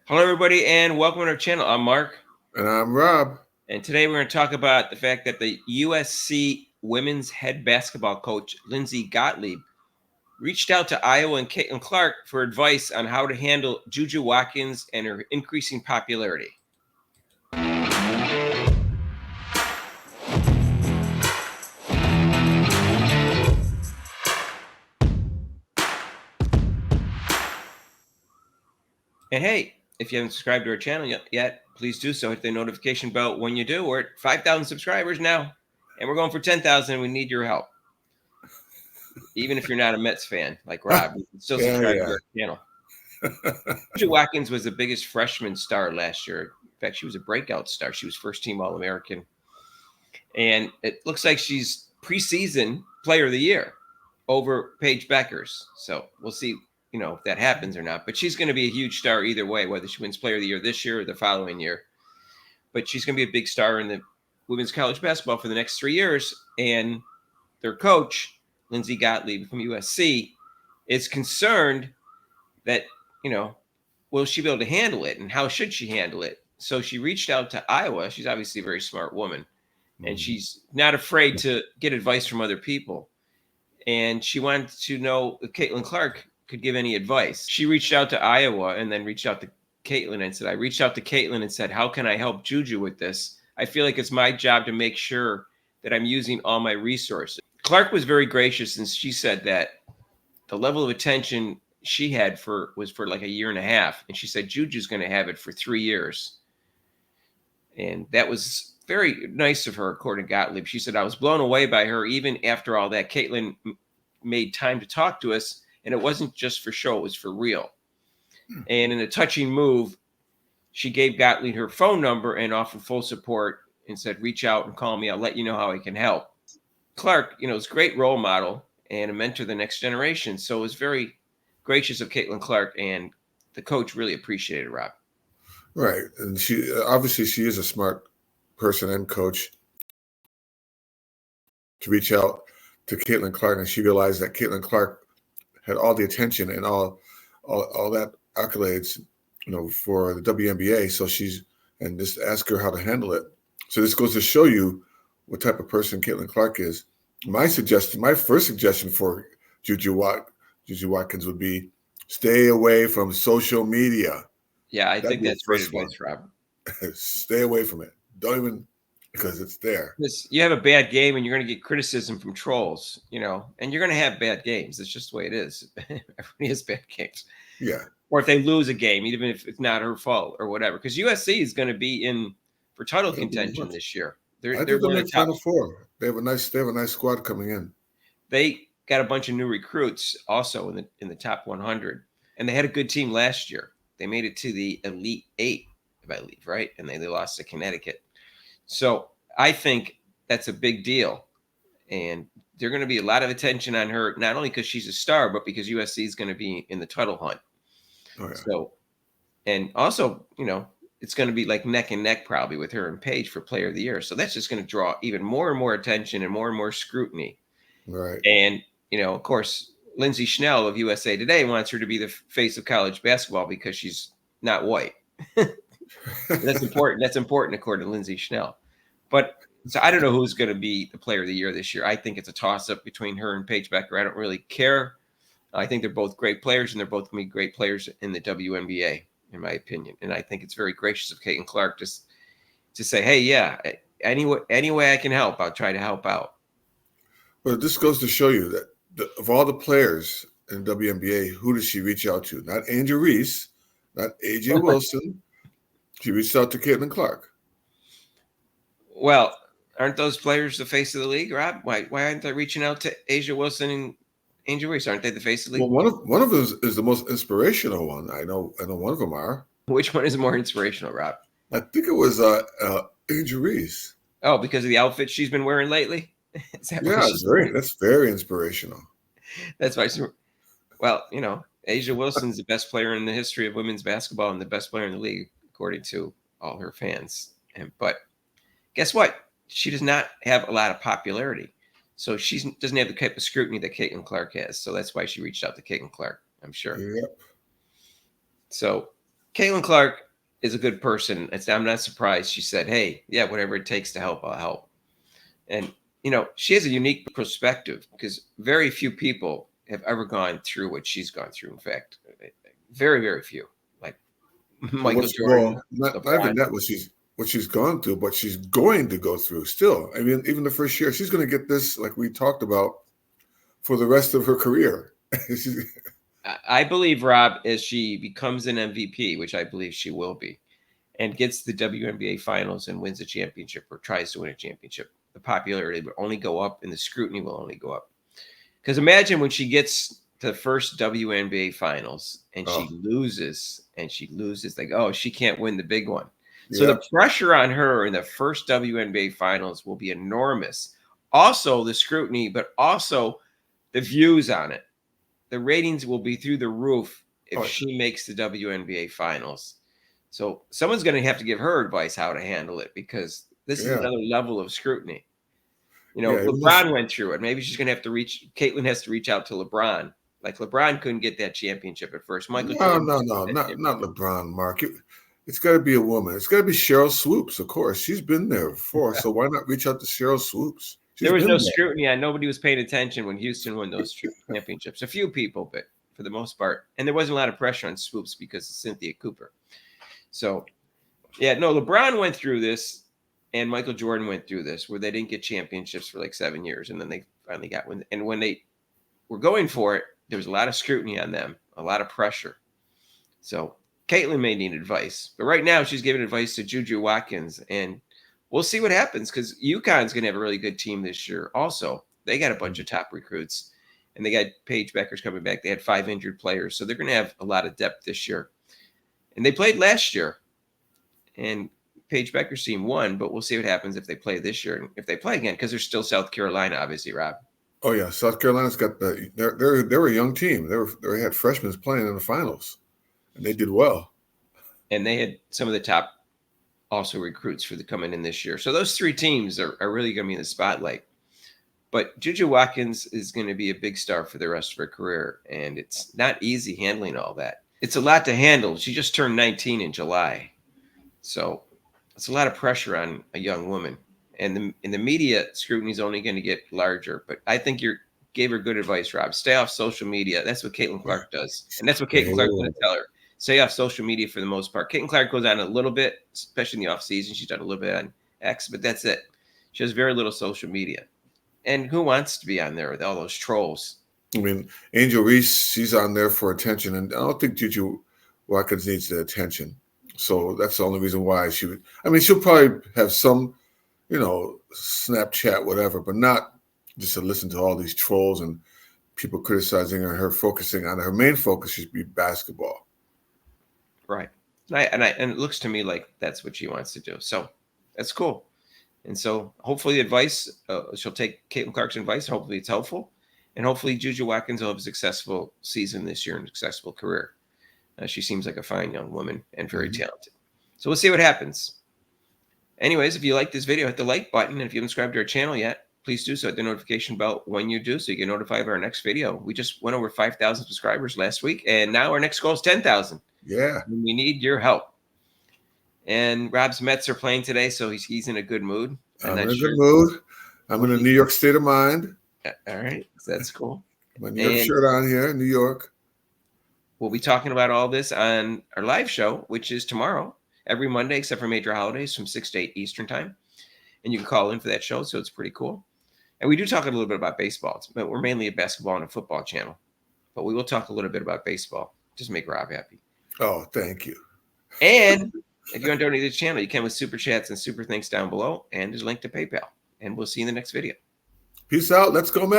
Hello, everybody, and welcome to our channel. I'm Mark, And I'm Rob. and today we're going to talk about the fact that the USC women's head basketball coach, Lindsey Gottlieb, reached out to Iowa and Caitlin Clark for advice on how to handle Juju Watkins and her increasing popularity. And hey, if you haven't subscribed to our channel yet, please do so. Hit the notification bell when you do. We're at 5,000 subscribers now, and we're going for 10,000. We need your help. Even if you're not a Mets fan like Rob, you can still subscribe to our channel. Juju Watkins was the biggest freshman star last year. In fact, she was a breakout star. She was first team All American. And it looks like she's preseason player of the year over Paige Beckers. So we'll see, if that happens or not. But she's going to be a huge star either way, whether she wins player of the year this year or the following year. But she's going to be a big star in the women's college basketball for the next 3 years. And their coach, Lindsey Gottlieb from USC, is concerned that, will she be able to handle it and how should she handle it? So she reached out to Iowa. She's obviously a very smart woman and she's not afraid to get advice from other people. And she wanted to know if Caitlin Clark could give any advice. She reached out to Iowa and then reached out to Caitlin and said, I reached out to Caitlin and said, how can I help Juju with this? I feel like it's my job to make sure that I'm using all my resources. Clark was very gracious and she said that the level of attention she had was for like a year and a half. And she said, Juju's going to have it for 3 years. And that was very nice of her, according to Gottlieb. She said, I was blown away by her. Even after all that, Caitlin made time to talk to us. And it wasn't just for show, it was for real. And in a touching move, she gave Gottlieb her phone number and offered full support and said, reach out and call me. I'll let you know how I can help. Clark, is a great role model and a mentor to the next generation. So it was very gracious of Caitlin Clark, and the coach really appreciated Rob. Right. And she is a smart person and coach to reach out to Caitlin Clark, and she realized that Caitlin Clark had all the attention and all that accolades, for the WNBA. So and just ask her how to handle it. So this goes to show you what type of person Caitlin Clark is. My first suggestion for Juju Watkins would be stay away from social media. Yeah, I think that's great advice, Rob. Stay away from it. Don't even, because it's there. Because you have a bad game and you're going to get criticism from trolls, and you're going to have bad games. It's just the way it is. Everybody has bad games. Yeah. Or if they lose a game, even if it's not her fault or whatever. Because USC is going to be in for title contention this year. They're going to Final Four. They have a nice squad coming in. They got a bunch of new recruits also in the top 100, and they had a good team last year. They made it to the Elite Eight, I believe, right? And they lost to Connecticut. So I think that's a big deal, and there's going to be a lot of attention on her, not only because she's a star, but because USC is going to be in the title hunt. Oh, yeah. So, and also, it's going to be like neck and neck probably with her and Paige for Player of the Year. So that's just going to draw even more and more attention and more scrutiny. Right. And, of course, Lindsay Schnell of USA Today wants her to be the face of college basketball because she's not white. That's important. That's important according to Lindsay Schnell. But so I don't know who's going to be the Player of the Year this year. I think it's a toss-up between her and Paige Becker. I don't really care. I think they're both great players, and they're both going to be great players in the WNBA, in my opinion. And I think it's very gracious of Caitlin Clark just to say, hey, yeah, any way I can help, I'll try to help out. Well, this goes to show you that of all the players in WNBA, who does she reach out to? Not Angel Reese, not AJ Wilson. She reached out to Caitlin Clark. Well, aren't those players the face of the league, Rob? Why aren't they reaching out to Asia Wilson and Angel Reese? Aren't they the face of the league? Well, one of them is the most inspirational one. I know one of them are. Which one is more inspirational, Rob? I think it was Angel Reese. Oh, because of the outfit she's been wearing lately? That's very inspirational. That's why. Well, Asia Wilson's the best player in the history of women's basketball and the best player in the league, according to all her fans. But guess what? She does not have a lot of popularity. So she doesn't have the type of scrutiny that Caitlin Clark has. So that's why she reached out to Caitlin Clark, I'm sure. Yep. So Caitlin Clark is a good person. I'm not surprised. She said, "Hey, yeah, whatever it takes to help, I'll help." And she has a unique perspective because very few people have ever gone through what she's gone through. In fact, very, very few. Like Michael Jordan, Not even LeBron. that what she's gone through, but she's going to go through still. I mean, even the first year, she's going to get this, like we talked about, for the rest of her career. I believe, Rob, as she becomes an MVP, which I believe she will be, and gets the WNBA finals and wins a championship or tries to win a championship, the popularity will only go up and the scrutiny will only go up. Because imagine when she gets to the first WNBA finals and she loses, like, oh, she can't win the big one. So the pressure on her in the first WNBA finals will be enormous. Also the scrutiny, but also the views on it. The ratings will be through the roof if she makes the WNBA finals. So someone's going to have to give her advice how to handle it because this is another level of scrutiny. LeBron went through it. Maybe she's going to have to Caitlin has to reach out to LeBron. Like LeBron couldn't get that championship at first. Michael Jordan. No, not LeBron, Mark. It's got to be a woman. It's got to be Cheryl Swoops, of course. She's been there before, so why not reach out to Cheryl Swoops? There was no scrutiny on. Nobody was paying attention when Houston won those championships. A few people, but for the most part, and there wasn't a lot of pressure on Swoops because of Cynthia Cooper. So, LeBron went through this, and Michael Jordan went through this, where they didn't get championships for like 7 years, and then they finally got one. And when they were going for it, there was a lot of scrutiny on them, a lot of pressure. So Caitlin may need advice, but right now she's giving advice to Juju Watkins, and we'll see what happens because UConn's going to have a really good team this year. Also, they got a bunch of top recruits, and they got Paige Becker's coming back. They had 5 injured players, so they're going to have a lot of depth this year. And they played last year, and Paige Becker's team won, but we'll see what happens if they play this year and if they play again because they're still South Carolina, obviously, Rob. Oh yeah, South Carolina's got they're a young team. They had freshmen playing in the finals, and they did well. And they had some of the top also recruits for the coming in this year. So those 3 teams are really going to be in the spotlight. But Juju Watkins is going to be a big star for the rest of her career, and it's not easy handling all that. It's a lot to handle. She just turned 19 in July, so it's a lot of pressure on a young woman. And in the media, scrutiny is only going to get larger. But I think you gave her good advice, Rob. Stay off social media. That's what Caitlin Clark does, and that's what Caitlin Clark's going to tell her. Stay off social media for the most part. Caitlin Clark goes on a little bit, especially in the off season. She's done a little bit on X, but that's it. She has very little social media. And who wants to be on there with all those trolls? I mean, Angel Reese, she's on there for attention, and I don't think Juju Watkins needs the attention. So that's the only reason why she would. I mean, she'll probably have some, Snapchat, whatever, but not just to listen to all these trolls and people criticizing her focusing on her main focus should be basketball. Right. And it looks to me like that's what she wants to do. So that's cool. And so hopefully the advice, she'll take Caitlin Clark's advice. Hopefully it's helpful. And hopefully Juju Watkins will have a successful season this year and a successful career. She seems like a fine young woman and very talented. So we'll see what happens. Anyways, if you like this video, hit the like button. And if you haven't subscribed to our channel yet, please do so. Hit the notification bell when you do so you get notified of our next video. We just went over 5,000 subscribers last week, and now our next goal is 10,000. Yeah. And we need your help. And Rob's Mets are playing today, so he's in a good mood. I'm in a good mood. I'm in a New York state of mind. All right. That's cool. My New York shirt on here, New York. We'll be talking about all this on our live show, which is tomorrow, every Monday, except for major holidays from 6 to 8 Eastern time. And you can call in for that show, so it's pretty cool. And we do talk a little bit about baseball, but we're mainly a basketball and a football channel. But we will talk a little bit about baseball. Just make Rob happy. Oh, thank you. And if you want to donate to the channel, you can with super chats and super thanks down below. And there's a link to PayPal. And we'll see you in the next video. Peace out. Let's go, man.